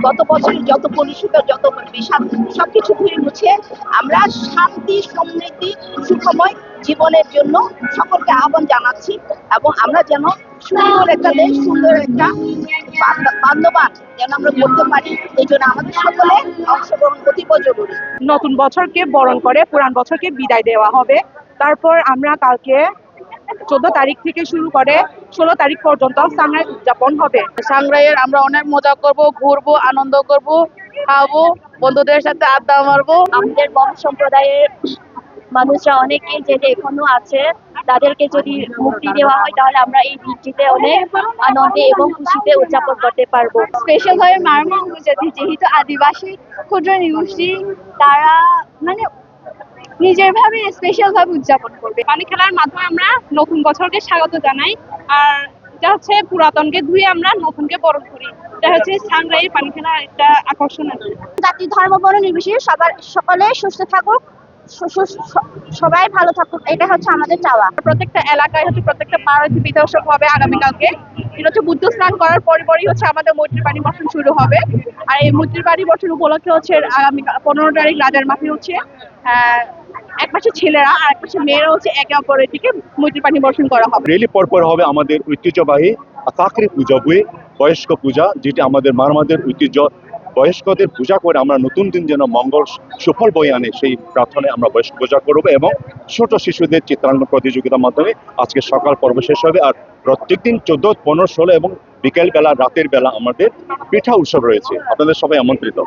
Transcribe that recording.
গত বছর যত কলুষিত, যত বিষাদ, সবকিছু ধুয়ে মুছে আমরা শান্তি, সমৃদ্ধি, সুখময় জীবনের জন্য সকলকে আহ্বান জানাচ্ছি এবং আমরা যেন সুন্দর একটা দেশ, সুন্দর একটা বান্ধবান যেন আমরা করতে পারি, এই জন্য আমাদের সকলে অংশগ্রহণ অতীব জরুরি। নতুন বছরকে বরণ করে পুরান বছরকে বিদায় দেওয়া হবে। তারপর আমরা কালকে 14 তারিখ থেকে শুরু করে 16 তারিখ পর্যন্ত সাংগ্রাই উদযাপন হবে। সাংগ্রাইয়ের আমরা অনেক মজা করব, ঘুরবো, আনন্দ করব, খাবো, বন্ধুদের সাথে আড্ডা মারবো। আমাদের বন সম্প্রদায়ের মানুষরা অনেকে যেটা এখনো আছে, তাদেরকে যদি মুক্তি দেওয়া হয় তাহলে আমরা এই দিনটিতে অনেক আনন্দে এবং খুশিতে উদযাপন করতে পারবো। স্পেশাল ভাবে মারমা উপজাতি যেহেতু আদিবাসী ক্ষুদ্র নিগোষ্ঠী, তারা মানে নিজের ভাবে স্পেশাল ভাবে উদযাপন করবে। পানি খেলার মাধ্যমে আমরা নতুন বছরকে স্বাগত জানাই, আর এটা হচ্ছে পুরাতনকে ধুয়ে আমরা নতুনকে বরণ করি। এটা হচ্ছে সাংগ্রাই পানি খেলার একটা আকর্ষণ আছে। জাতি, ধর্ম, বর্ণ নির্বিশেষে সকলে সুস্থ থাকুক, সবাই ভালো থাকুক, এটা হচ্ছে আমাদের চাওয়া। প্রত্যেকটা এলাকায় হচ্ছে প্রত্যেকটা পাড়াতে বিতর্ষক হবে আগামীকালকে। এটা হচ্ছে বুদ্ধ স্নান করার পরই হচ্ছে আমাদের মৈত্রী পানি বর্ষণ শুরু হবে। আর এই মৈত্রী পানি বর্ষণ উপলক্ষে হচ্ছে আগামী 15 তারিখ রাজার মাঠে হচ্ছে এক পাশে ছেলেরা আর এক পাশে মেয়েরা হচ্ছে একে অপরের দিকে মৈত্রী পানি বর্ষণ করা হবে। রেলি পরপর হবে আমাদের ঐতিহ্যবাহী কাকরি পূজা, বয়স্ক পূজা, যেটি আমাদের মারমাদের ঐতিহ্য। বয়স্কদের পূজা করে আমরা নতুন দিন যেন মঙ্গল সুফল বয়ে আনে, সেই প্রার্থনায় আমরা বয়স্ক পূজা করবো এবং ছোট শিশুদের চিত্রাঙ্কন প্রতিযোগিতার মাধ্যমে আজকে সকাল পর্ব শেষ হবে। আর প্রত্যেকদিন 14, 15, 16 এবং বিকেল বেলা, রাতের বেলা আমাদের পিঠা উৎসব রয়েছে। আপনাদের সবাই আমন্ত্রিত।